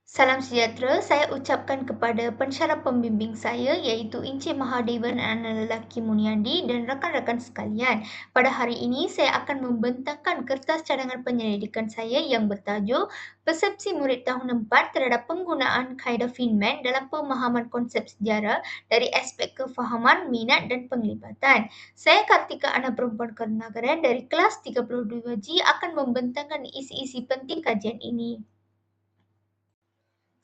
Salam sejahtera, saya ucapkan kepada pensyarah pembimbing saya iaitu Encik Mahadewan Lelaki Muniandi dan rakan-rakan sekalian. Pada hari ini, saya akan membentangkan kertas cadangan penyelidikan saya yang bertajuk Persepsi Murid Tahun 4 terhadap penggunaan kaedah Feynman dalam pemahaman konsep sejarah dari aspek kefahaman, minat dan penglibatan. Saya Kartika Anak Perempuan Karunagaran dari kelas 32G akan membentangkan isi-isi penting kajian ini.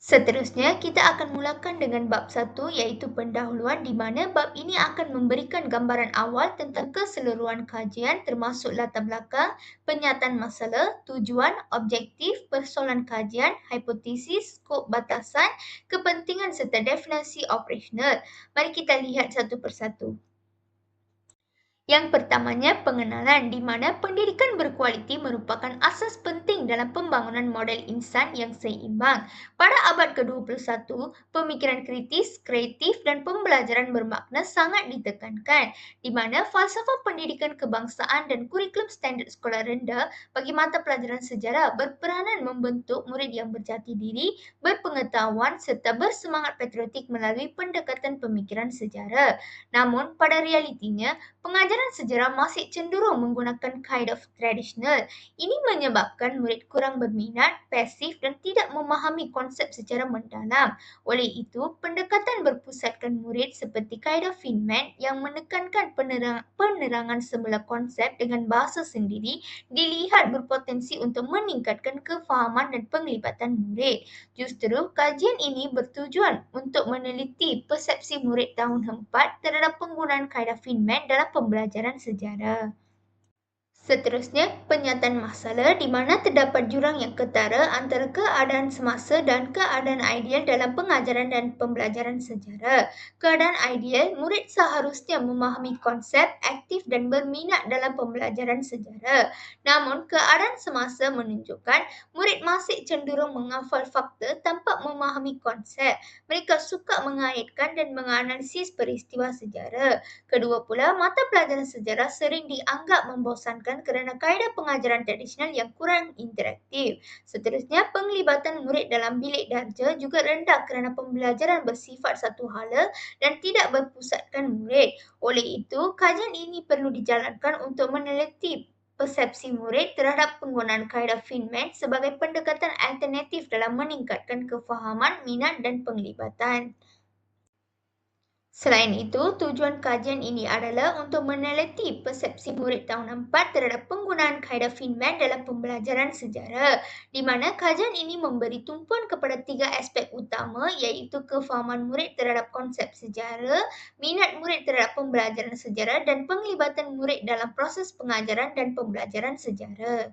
Seterusnya, kita akan mulakan dengan bab 1 iaitu pendahuluan di mana bab ini akan memberikan gambaran awal tentang keseluruhan kajian termasuk latar belakang, penyataan masalah, tujuan, objektif, persoalan kajian, hipotesis, skop batasan, kepentingan serta definisi operasional. Mari kita lihat satu persatu. Yang pertamanya pengenalan di mana pendidikan berkualiti merupakan asas penting dalam pembangunan model insan yang seimbang. Pada abad ke-21, pemikiran kritis, kreatif dan pembelajaran bermakna sangat ditekankan, di mana falsafah pendidikan kebangsaan dan kurikulum standard sekolah rendah bagi mata pelajaran sejarah berperanan membentuk murid yang berjati diri, berpengetahuan serta bersemangat patriotik melalui pendekatan pemikiran sejarah. Namun, pada realitinya, pengajaran sejarah masih cenderung menggunakan kaedah tradisional. Ini menyebabkan murid kurang berminat, pasif dan tidak memahami konsep secara mendalam. Oleh itu, pendekatan berpusatkan murid seperti kaedah Feynman yang menekankan penerangan semula konsep dengan bahasa sendiri dilihat berpotensi untuk meningkatkan kefahaman dan penglibatan murid. Justru, kajian ini bertujuan untuk meneliti persepsi murid tahun 4 terhadap penggunaan kaedah Feynman dalam pembelajaran sejarah. Seterusnya, penyataan masalah di mana terdapat jurang yang ketara antara keadaan semasa dan keadaan ideal dalam pengajaran dan pembelajaran sejarah. Keadaan ideal, murid seharusnya memahami konsep, aktif dan berminat dalam pembelajaran sejarah. Namun, keadaan semasa menunjukkan murid masih cenderung menghafal fakta tanpa memahami konsep. Mereka suka mengaitkan dan menganalisis peristiwa sejarah. Kedua pula, mata pelajaran sejarah sering dianggap membosankan kerana kaedah pengajaran tradisional yang kurang interaktif. Seterusnya, penglibatan murid dalam bilik darjah juga rendah kerana pembelajaran bersifat satu hala dan tidak berpusatkan murid. Oleh itu, kajian ini perlu dijalankan untuk meneliti persepsi murid terhadap penggunaan kaedah Feynman sebagai pendekatan alternatif dalam meningkatkan kefahaman, minat dan penglibatan. Selain itu, tujuan kajian ini adalah untuk meneliti persepsi murid tahun 4 terhadap penggunaan kaedah Feynman dalam pembelajaran sejarah, di mana kajian ini memberi tumpuan kepada 3 aspek utama iaitu kefahaman murid terhadap konsep sejarah, minat murid terhadap pembelajaran sejarah dan penglibatan murid dalam proses pengajaran dan pembelajaran sejarah.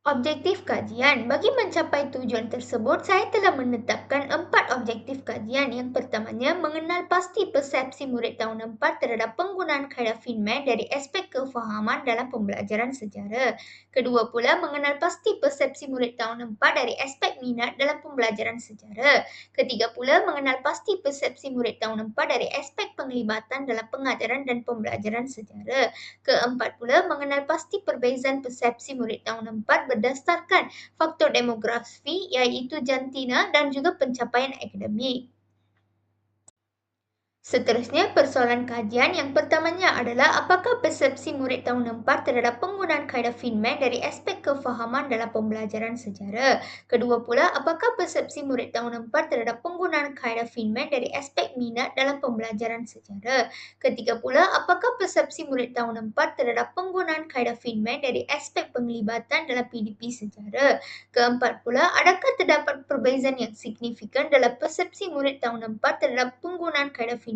Objektif kajian. Bagi mencapai tujuan tersebut, saya telah menetapkan 4 objektif kajian. Yang pertamanya, mengenal pasti persepsi murid tahun 4 terhadap penggunaan kaedah Feynman dari aspek kefahaman dalam pembelajaran sejarah. Kedua pula, mengenal pasti persepsi murid tahun 4 dari aspek minat dalam pembelajaran sejarah. Ketiga pula, mengenal pasti persepsi murid tahun 4 dari aspek penglibatan dalam pengajaran dan pembelajaran sejarah. Keempat pula, mengenal pasti perbezaan persepsi murid tahun 4 berdasarkan faktor demografi iaitu jantina dan juga pencapaian akademik. Seterusnya, persoalan kajian yang pertamanya adalah apakah persepsi murid tahun 4 terhadap penggunaan kaedah Feynman dari aspek kefahaman dalam pembelajaran sejarah. Kedua pula, apakah persepsi murid tahun 4 terhadap penggunaan kaedah Feynman dari aspek minat dalam pembelajaran sejarah. Ketiga pula, apakah persepsi murid tahun 4 terhadap penggunaan kaedah Feynman dari aspek penglibatan dalam PDP sejarah. Keempat pula, adakah terdapat perbezaan yang signifikan dalam persepsi murid tahun 4 terhadap penggunaan kaedah Feynman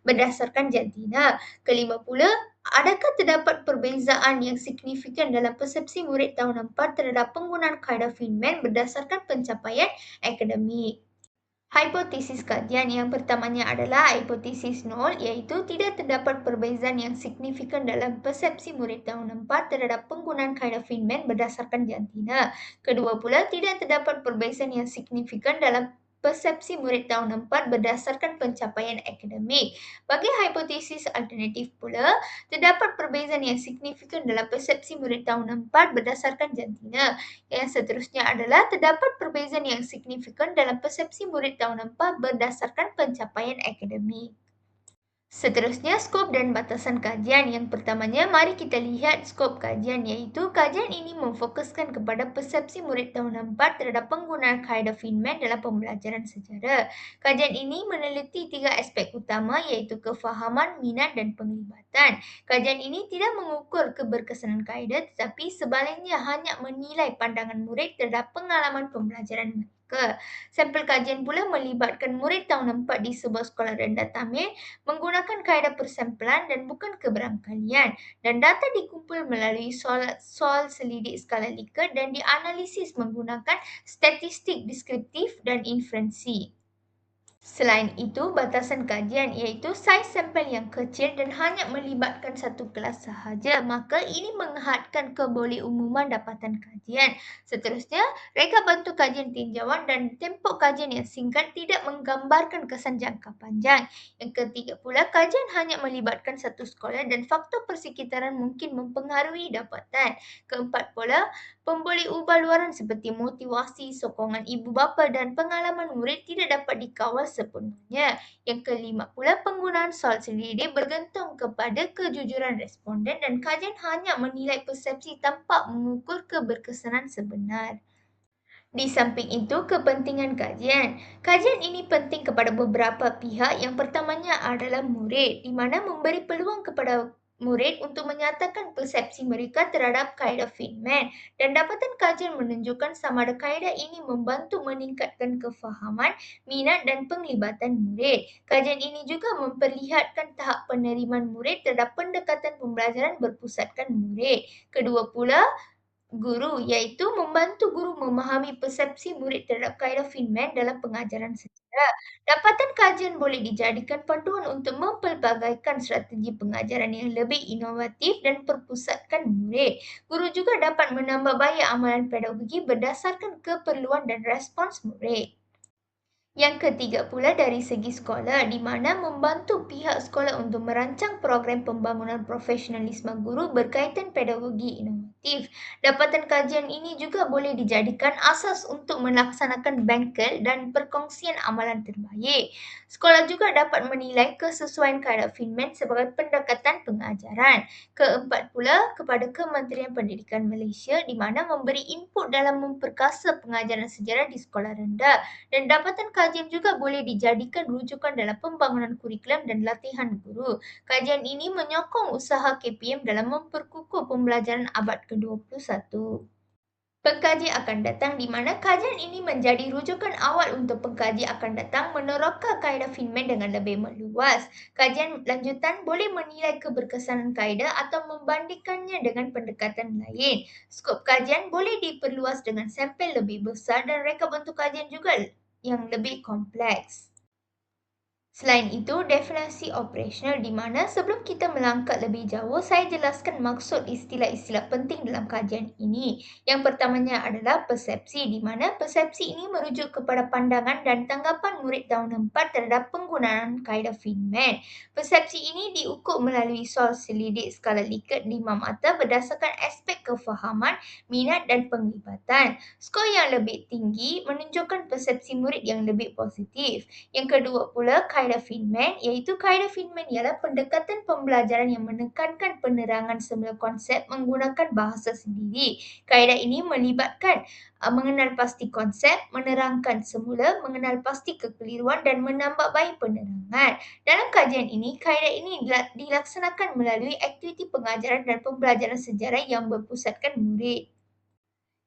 berdasarkan jantina. Kelima pula, adakah terdapat perbezaan yang signifikan dalam persepsi murid tahun 4 terhadap penggunaan kaedah Feynman berdasarkan pencapaian akademik? Hipotesis kajian yang pertamanya adalah hipotesis nol iaitu tidak terdapat perbezaan yang signifikan dalam persepsi murid tahun 4 terhadap penggunaan kaedah Feynman berdasarkan jantina. Kedua pula, tidak terdapat perbezaan yang signifikan dalam persepsi murid tahun 4 berdasarkan pencapaian akademik. Bagi hipotesis alternatif pula, terdapat perbezaan yang signifikan dalam persepsi murid tahun 4 berdasarkan jantina. Yang seterusnya adalah terdapat perbezaan yang signifikan dalam persepsi murid tahun 4 berdasarkan pencapaian akademik. Seterusnya, skop dan batasan kajian. Yang pertamanya, mari kita lihat skop kajian, iaitu kajian ini memfokuskan kepada persepsi murid tahun 4 terhadap penggunaan kaedah Feynman dalam pembelajaran sejarah. Kajian ini meneliti 3 aspek utama, iaitu kefahaman, minat dan penglibatan. Kajian ini tidak mengukur keberkesanan kaedah, tetapi sebaliknya hanya menilai pandangan murid terhadap pengalaman pembelajaran mereka. Sampel kajian pula melibatkan murid tahun 4 di sebuah sekolah rendah Tamil menggunakan kaedah persampelan dan bukan keberangkalian, dan data dikumpul melalui soal selidik skala Likert dan dianalisis menggunakan statistik deskriptif dan inferensi. Selain itu, batasan kajian iaitu saiz sampel yang kecil dan hanya melibatkan satu kelas sahaja, maka ini menghadkan kebolehumuman dapatan kajian. Seterusnya, reka bentuk kajian tinjauan dan tempoh kajian yang singkat tidak menggambarkan kesan jangka panjang. Yang ketiga pula, kajian hanya melibatkan satu sekolah dan faktor persekitaran mungkin mempengaruhi dapatan. Keempat pula, pemboleh ubah luaran seperti motivasi, sokongan ibu bapa dan pengalaman murid tidak dapat dikawal sepenuhnya. Yang kelima pula, penggunaan soal selidik bergantung kepada kejujuran responden dan kajian hanya menilai persepsi tanpa mengukur keberkesanan sebenar. Di samping itu, kepentingan kajian. Kajian ini penting kepada beberapa pihak. Yang pertamanya adalah murid, di mana memberi peluang kepada murid untuk menyatakan persepsi mereka terhadap kaedah Feynman, dan dapatan kajian menunjukkan sama ada kaedah ini membantu meningkatkan kefahaman, minat dan penglibatan murid. Kajian ini juga memperlihatkan tahap penerimaan murid terhadap pendekatan pembelajaran berpusatkan murid. Kedua pula, guru, iaitu membantu guru memahami persepsi murid terhadap kaedah Feynman dalam pengajaran sejarah. Dapatan kajian boleh dijadikan panduan untuk mempelbagaikan strategi pengajaran yang lebih inovatif dan perpusatkan murid. Guru juga dapat menambah bayar amalan pedagogi berdasarkan keperluan dan respons murid. Yang ketiga pula dari segi sekolah, di mana membantu pihak sekolah untuk merancang program pembangunan profesionalisme guru berkaitan pedagogi inovatif. Dapatan kajian ini juga boleh dijadikan asas untuk melaksanakan bengkel dan perkongsian amalan terbaik. Sekolah juga dapat menilai kesesuaian kaedah Feynman sebagai pendekatan pengajaran. Keempat pula, kepada Kementerian Pendidikan Malaysia, di mana memberi input dalam memperkasa pengajaran sejarah di sekolah rendah, dan dapatan kajian juga boleh dijadikan rujukan dalam pembangunan kurikulum dan latihan guru. Kajian ini menyokong usaha KPM dalam memperkukuh pembelajaran abad ke-21. Pengkaji akan datang, di mana kajian ini menjadi rujukan awal untuk pengkaji akan datang meneroka kaedah Feynman dengan lebih meluas. Kajian lanjutan boleh menilai keberkesanan kaedah atau membandingkannya dengan pendekatan lain. Skop kajian boleh diperluas dengan sampel lebih besar dan reka bentuk kajian juga yang lebih kompleks. Selain itu, definisi operasional, di mana sebelum kita melangkah lebih jauh, saya jelaskan maksud istilah-istilah penting dalam kajian ini. Yang pertamanya adalah persepsi, di mana persepsi ini merujuk kepada pandangan dan tanggapan murid tahun 4 terhadap penggunaan kaedah Feynman. Persepsi ini diukur melalui soal selidik skala Likert 5 mata berdasarkan aspek kefahaman, minat dan penglibatan. Skor yang lebih tinggi menunjukkan persepsi murid yang lebih positif. Yang kedua pula, kaedah Feynman, iaitu kaedah Feynman ialah pendekatan pembelajaran yang menekankan penerangan semula konsep menggunakan bahasa sendiri. Kaedah ini melibatkan mengenal pasti konsep, menerangkan semula, mengenal pasti kekeliruan dan menambah baik penerangan. Dalam kajian ini, kaedah ini dilaksanakan melalui aktiviti pengajaran dan pembelajaran sejarah yang berpusatkan murid.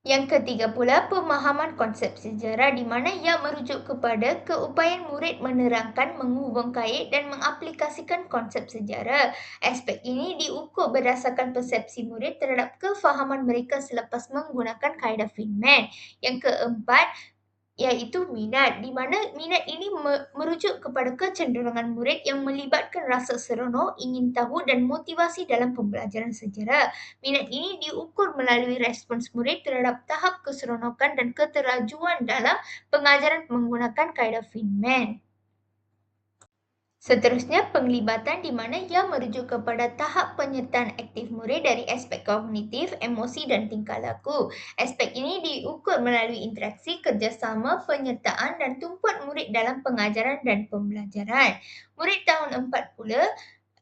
Yang ketiga pula, pemahaman konsep sejarah, di mana ia merujuk kepada keupayaan murid menerangkan, menghubung kait dan mengaplikasikan konsep sejarah. Aspek ini diukur berdasarkan persepsi murid terhadap kefahaman mereka selepas menggunakan kaedah Feynman. Yang keempat, iaitu minat, di mana minat ini merujuk kepada kecenderungan murid yang melibatkan rasa seronok, ingin tahu dan motivasi dalam pembelajaran sejarah. Minat ini diukur melalui respons murid terhadap tahap keseronokan dan keterajuan dalam pengajaran menggunakan kaedah Feynman. Seterusnya, penglibatan di mana ia merujuk kepada tahap penyertaan aktif murid dari aspek kognitif, emosi dan tingkah laku. Aspek ini diukur melalui interaksi, kerjasama, penyertaan dan tumpuan murid dalam pengajaran dan pembelajaran. Murid tahun 4 pula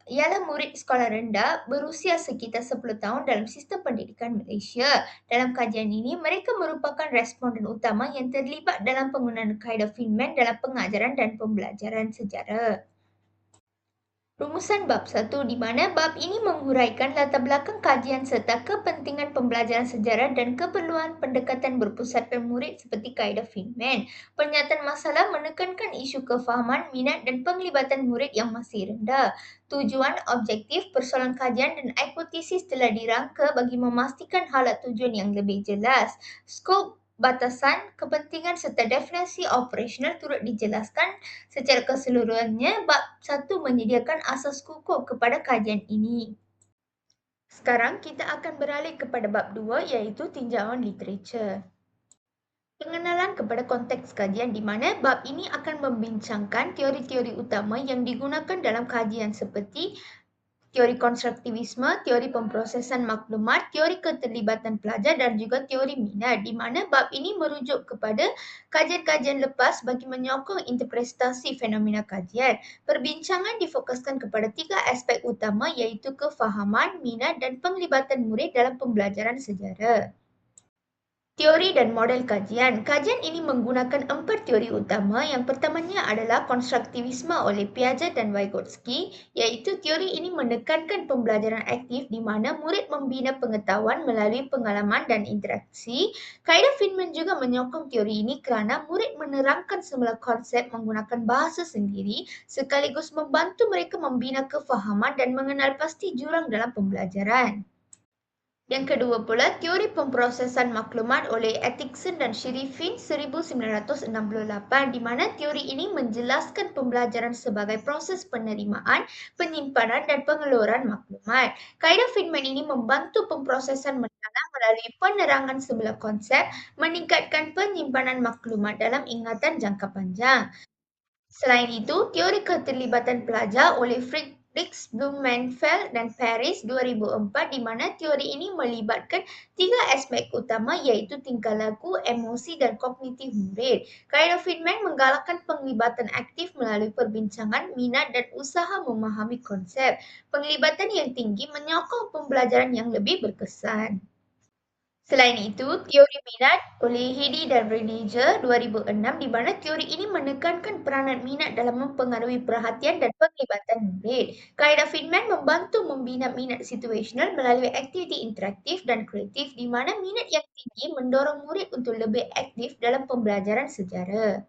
ialah murid sekolah rendah berusia sekitar 10 tahun dalam sistem pendidikan Malaysia. Dalam kajian ini, mereka merupakan responden utama yang terlibat dalam penggunaan kaedah Feynman dalam pengajaran dan pembelajaran sejarah. Rumusan bab 1 di mana bab ini menghuraikan latar belakang kajian serta kepentingan pembelajaran sejarah dan keperluan pendekatan berpusatkan murid seperti kaedah Feynman. Pernyataan masalah menekankan isu kefahaman, minat dan penglibatan murid yang masih rendah. Tujuan, objektif, persoalan kajian dan hipotesis telah dirangka bagi memastikan halat tujuan yang lebih jelas. Skop, batasan, kepentingan serta definisi operasional turut dijelaskan secara keseluruhannya. Bab 1 menyediakan asas kukuh kepada kajian ini. Sekarang kita akan beralih kepada bab 2 iaitu tinjauan literatur. Pengenalan kepada konteks kajian di mana bab ini akan membincangkan teori-teori utama yang digunakan dalam kajian seperti teori konstruktivisme, teori pemprosesan maklumat, teori keterlibatan pelajar dan juga teori minat, di mana bab ini merujuk kepada kajian-kajian lepas bagi menyokong interpretasi fenomena kajian. Perbincangan difokuskan kepada 3 aspek utama iaitu kefahaman, minat dan penglibatan murid dalam pembelajaran sejarah. Teori dan model kajian. Kajian ini menggunakan 4 teori utama. Yang pertamanya adalah konstruktivisme oleh Piaget dan Vygotsky, iaitu teori ini menekankan pembelajaran aktif di mana murid membina pengetahuan melalui pengalaman dan interaksi. Kaedah Feynman juga menyokong teori ini kerana murid menerangkan semula konsep menggunakan bahasa sendiri sekaligus membantu mereka membina kefahaman dan mengenal pasti jurang dalam pembelajaran. Yang kedua pula, teori pemprosesan maklumat oleh Atkinson dan Sherifin 1968, di mana teori ini menjelaskan pembelajaran sebagai proses penerimaan, penyimpanan dan pengeluaran maklumat. Kaedah Feynman ini membantu pemprosesan mendalam melalui penerangan semula konsep, meningkatkan penyimpanan maklumat dalam ingatan jangka panjang. Selain itu, teori keterlibatan pelajar oleh Friedrich Blumenfeld dan Paris 2004, di mana teori ini melibatkan 3 aspek utama iaitu tingkah laku, emosi dan kognitif murid. Kaedah Feynman menggalakkan penglibatan aktif melalui perbincangan, minat dan usaha memahami konsep. Penglibatan yang tinggi menyokong pembelajaran yang lebih berkesan. Selain itu, teori minat oleh Heidi dan Reininger 2006, di mana teori ini menekankan peranan minat dalam mempengaruhi perhatian dan penglibatan murid. Kaedah Feynman membantu membina minat situasional melalui aktiviti interaktif dan kreatif, di mana minat yang tinggi mendorong murid untuk lebih aktif dalam pembelajaran sejarah.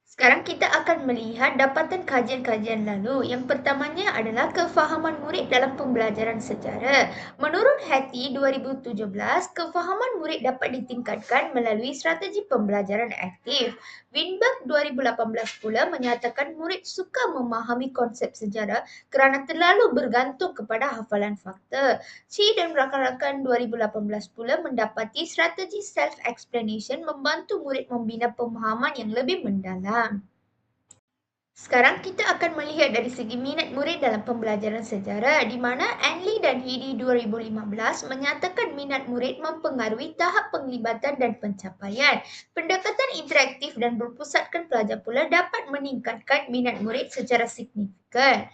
Sekarang kita akan melihat dapatan kajian-kajian lalu. Yang pertamanya adalah kefahaman murid dalam pembelajaran sejarah. Menurut Hattie 2017, kefahaman murid dapat ditingkatkan melalui strategi pembelajaran aktif. Winberg 2018 pula menyatakan murid suka memahami konsep sejarah kerana terlalu bergantung kepada hafalan fakta. Chi dan rakan-rakan 2018 pula mendapati strategi self-explanation membantu murid membina pemahaman yang lebih mendalam. Sekarang kita akan melihat dari segi minat murid dalam pembelajaran sejarah, di mana Anley dan Heidi 2015 menyatakan minat murid mempengaruhi tahap penglibatan dan pencapaian. Pendekatan interaktif dan berpusatkan pelajar pula dapat meningkatkan minat murid secara signifikan.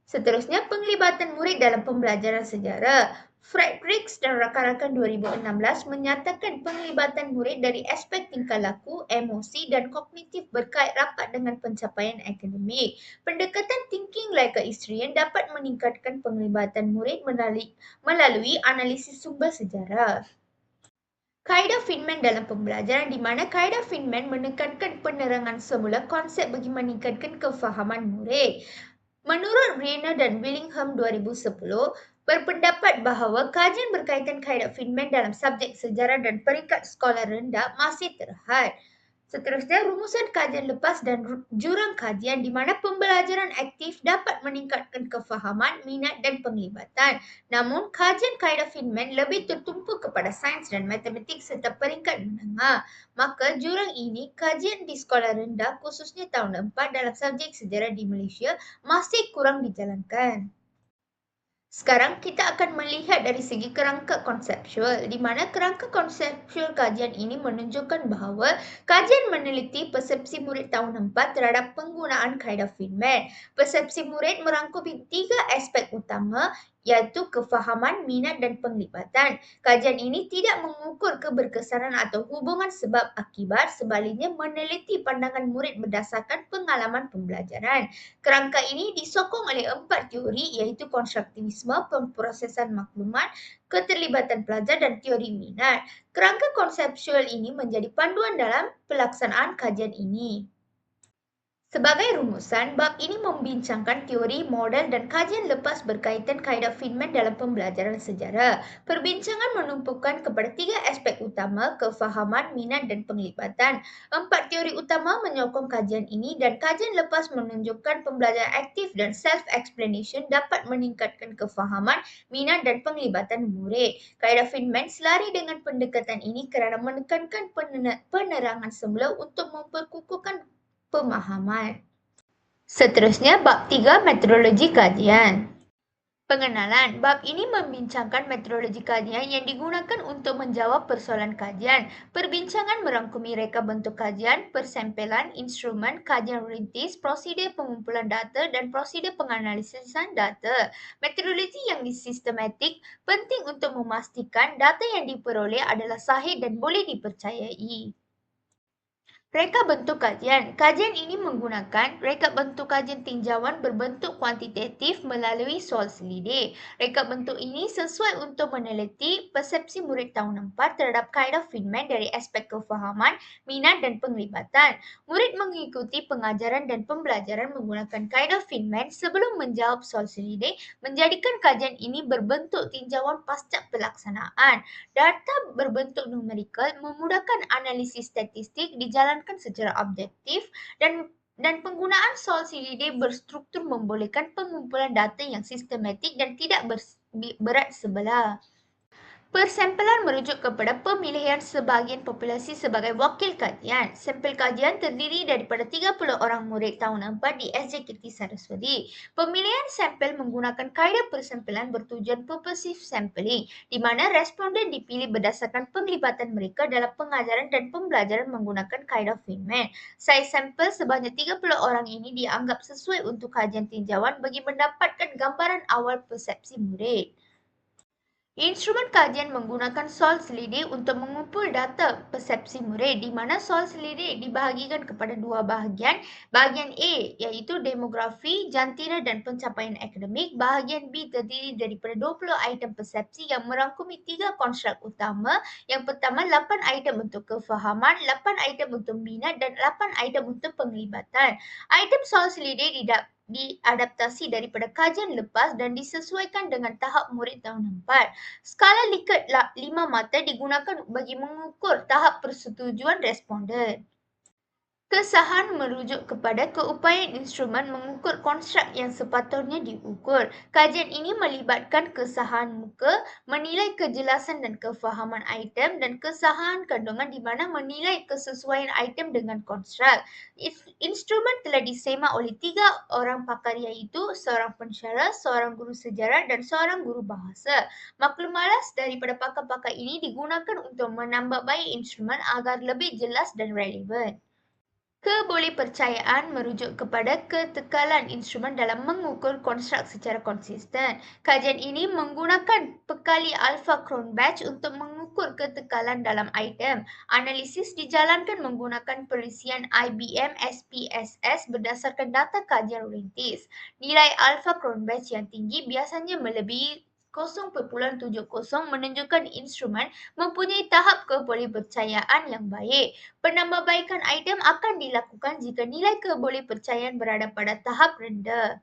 Seterusnya, penglibatan murid dalam pembelajaran sejarah. Friedrich dan rakan-rakan 2016 menyatakan penglibatan murid dari aspek tingkah laku, emosi dan kognitif berkait rapat dengan pencapaian akademik. Pendekatan thinking like a historian dapat meningkatkan penglibatan murid melalui analisis sumber sejarah. Kaedah Feynman dalam pembelajaran, di mana kaedah Feynman menekankan penerangan semula konsep bagi meningkatkan kefahaman murid. Menurut Reiner dan Willingham 2010, berpendapat bahawa kajian berkaitan kaedah Feynman dalam subjek sejarah dan peringkat sekolah rendah masih terhad. Seterusnya, rumusan kajian lepas dan jurang kajian di mana pembelajaran aktif dapat meningkatkan kefahaman, minat dan penglibatan. Namun, kajian kaedah Feynman lebih tertumpu kepada sains dan matematik serta peringkat menengah. Maka, jurang ini, kajian di sekolah rendah khususnya tahun 4 dalam subjek sejarah di Malaysia masih kurang dijalankan. Sekarang kita akan melihat dari segi kerangka konseptual, di mana kerangka konseptual kajian ini menunjukkan bahawa kajian meneliti persepsi murid tahun 4 terhadap penggunaan kaedah Feynman. Persepsi murid merangkumi 3 aspek utama, iaitu kefahaman, minat dan penglibatan. Kajian ini tidak mengukur keberkesanan atau hubungan sebab akibat, sebaliknya meneliti pandangan murid berdasarkan pengalaman pembelajaran. Kerangka ini disokong oleh 4 teori, iaitu konstruktivisme, pemprosesan maklumat, keterlibatan pelajar dan teori minat. Kerangka konseptual ini menjadi panduan dalam pelaksanaan kajian ini. Sebagai rumusan, bab ini membincangkan teori, model dan kajian lepas berkaitan kaedah Feynman dalam pembelajaran sejarah. Perbincangan menumpukan kepada 3 aspek utama, kefahaman, minat dan penglibatan. 4 teori utama menyokong kajian ini dan kajian lepas menunjukkan pembelajaran aktif dan self-explanation dapat meningkatkan kefahaman, minat dan penglibatan murid. Kaedah Feynman selari dengan pendekatan ini kerana menekankan penerangan semula untuk memperkukuhkan pemahaman. Seterusnya, bab 3 metodologi kajian. Pengenalan. Bab ini membincangkan metodologi kajian yang digunakan untuk menjawab persoalan kajian. Perbincangan merangkumi reka bentuk kajian, persempelan, instrumen, kajian rintis, prosedur pengumpulan data dan prosedur penganalisisan data. Metodologi yang sistematik penting untuk memastikan data yang diperoleh adalah sahih dan boleh dipercayai. Reka bentuk kajian. Kajian ini menggunakan reka bentuk kajian tinjauan berbentuk kuantitatif melalui soal selidik. Reka bentuk ini sesuai untuk meneliti persepsi murid tahun 4 terhadap kaedah Feynman dari aspek kefahaman, minat dan penglibatan. Murid mengikuti pengajaran dan pembelajaran menggunakan kaedah Feynman sebelum menjawab soal selidik, menjadikan kajian ini berbentuk tinjauan pasca pelaksanaan. Data berbentuk numerikal memudahkan analisis statistik dijalankan secara objektif dan penggunaan soal selidik berstruktur membolehkan pengumpulan data yang sistematik dan tidak berat sebelah. Persempelan merujuk kepada pemilihan sebahagian populasi sebagai wakil kajian. Sampel kajian terdiri daripada 30 orang murid tahun 4 di SJ Kirti Saraswati. Pemilihan sampel menggunakan kaedah persempelan bertujuan purposive sampling, di mana responden dipilih berdasarkan penglibatan mereka dalam pengajaran dan pembelajaran menggunakan kaedah Feynman. Saiz sampel sebanyak 30 orang ini dianggap sesuai untuk kajian tinjauan bagi mendapatkan gambaran awal persepsi murid. Instrumen kajian menggunakan soal selidik untuk mengumpul data persepsi murid, di mana soal selidik dibahagikan kepada 2 bahagian. Bahagian A iaitu demografi, jantira dan pencapaian akademik. Bahagian B terdiri daripada 20 item persepsi yang merangkumi 3 konstruk utama. Yang pertama, 8 item untuk kefahaman, 8 item untuk minat dan 8 item untuk penglibatan. Item soal selidik diadaptasi daripada kajian lepas dan disesuaikan dengan tahap murid tahun 4. Skala Likert 5 mata digunakan bagi mengukur tahap persetujuan responden. Kesahan merujuk kepada keupayaan instrumen mengukur konstruk yang sepatutnya diukur. Kajian ini melibatkan kesahan muka, menilai kejelasan dan kefahaman item dan kesahan kandungan di mana menilai kesesuaian item dengan konstruk. Instrumen telah disemak oleh 3 orang pakar iaitu seorang pensyarah, seorang guru sejarah dan seorang guru bahasa. Maklum malas daripada pakar-pakar ini digunakan untuk menambah baik instrumen agar lebih jelas dan relevan. Kebolehpercayaan merujuk kepada ketekalan instrumen dalam mengukur konstruk secara konsisten. Kajian ini menggunakan pekali alpha Cronbach untuk mengukur ketekalan dalam item. Analisis dijalankan menggunakan perisian IBM SPSS berdasarkan data kajian rintis. Nilai alpha Cronbach yang tinggi biasanya melebihi 0.70 menunjukkan instrumen mempunyai tahap kebolehpercayaan yang baik. Penambahbaikan item akan dilakukan jika nilai kebolehpercayaan berada pada tahap rendah.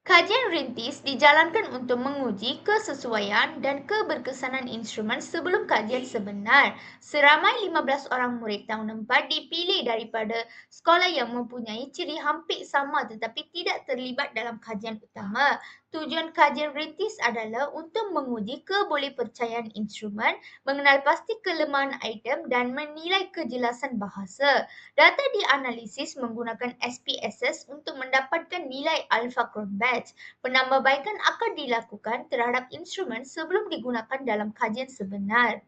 Kajian rintis dijalankan untuk menguji kesesuaian dan keberkesanan instrumen sebelum kajian sebenar. Seramai 15 orang murid tahun 4 dipilih daripada sekolah yang mempunyai ciri hampir sama tetapi tidak terlibat dalam kajian utama. Tujuan kajian rintis adalah untuk menguji kebolehpercayaan instrumen, mengenal pasti kelemahan item dan menilai kejelasan bahasa. Data dianalisis menggunakan SPSS untuk mendapatkan nilai alpha crown batch. Penambahbaikan akan dilakukan terhadap instrumen sebelum digunakan dalam kajian sebenar.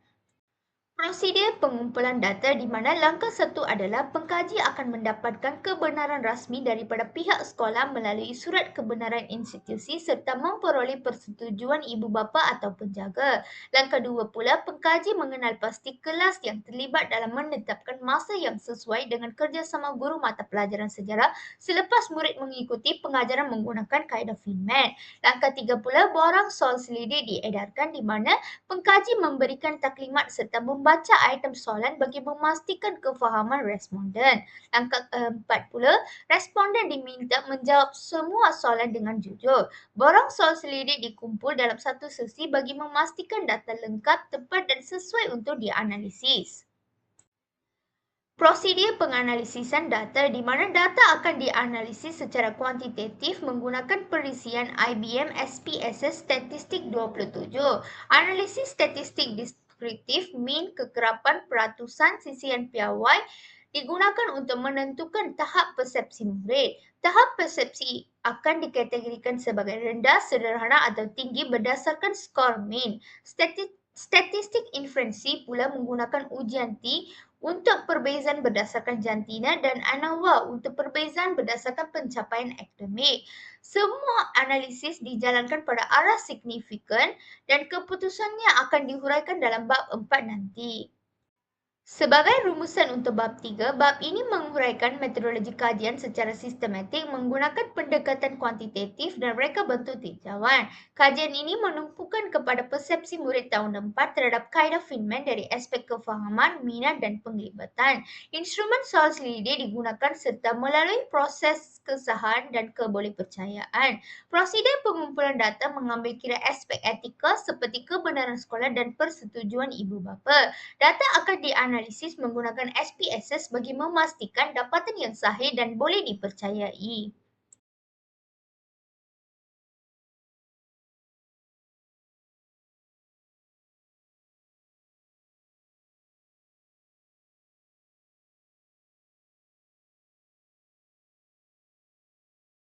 Prosedur pengumpulan data di mana langkah satu adalah pengkaji akan mendapatkan kebenaran rasmi daripada pihak sekolah melalui surat kebenaran institusi serta memperoleh persetujuan ibu bapa atau penjaga. Langkah dua pula, pengkaji mengenal pasti kelas yang terlibat dalam menetapkan masa yang sesuai dengan kerjasama guru mata pelajaran sejarah selepas murid mengikuti pengajaran menggunakan kaedah Feynman. Langkah tiga pula, borang soal selidik diedarkan di mana pengkaji memberikan taklimat serta membaca item soalan bagi memastikan kefahaman responden. Langkah keempat pula, responden diminta menjawab semua soalan dengan jujur. Borang soal selidik dikumpul dalam satu sesi bagi memastikan data lengkap, tepat dan sesuai untuk dianalisis. Prosedur penganalisisan data di mana data akan dianalisis secara kuantitatif menggunakan perisian IBM SPSS Statistik 27. Analisis statistik deskriptif mean kekerapan peratusan sisian piawai digunakan untuk menentukan tahap persepsi murid. Tahap persepsi akan dikategorikan sebagai rendah, sederhana atau tinggi berdasarkan skor mean. Statistik inferensi pula menggunakan ujian T untuk perbezaan berdasarkan jantina dan ANOVA untuk perbezaan berdasarkan pencapaian akademik. Semua analisis dijalankan pada arah signifikan dan keputusannya akan dihuraikan dalam bab 4 nanti. Sebagai rumusan untuk bab 3, bab ini menghuraikan metodologi kajian secara sistematik menggunakan pendekatan kuantitatif dan reka bentuk tinjauan. Kajian ini menumpukan kepada persepsi murid tahun 4 terhadap kaedah Feynman dari aspek kefahaman, minat dan penglibatan. Instrumen soal selidik digunakan serta melalui proses kesahan dan kebolehpercayaan. Prosedur pengumpulan data mengambil kira aspek etika seperti kebenaran sekolah dan persetujuan ibu bapa. Data akan dianalisis menggunakan SPSS bagi memastikan dapatan yang sahih dan boleh dipercayai.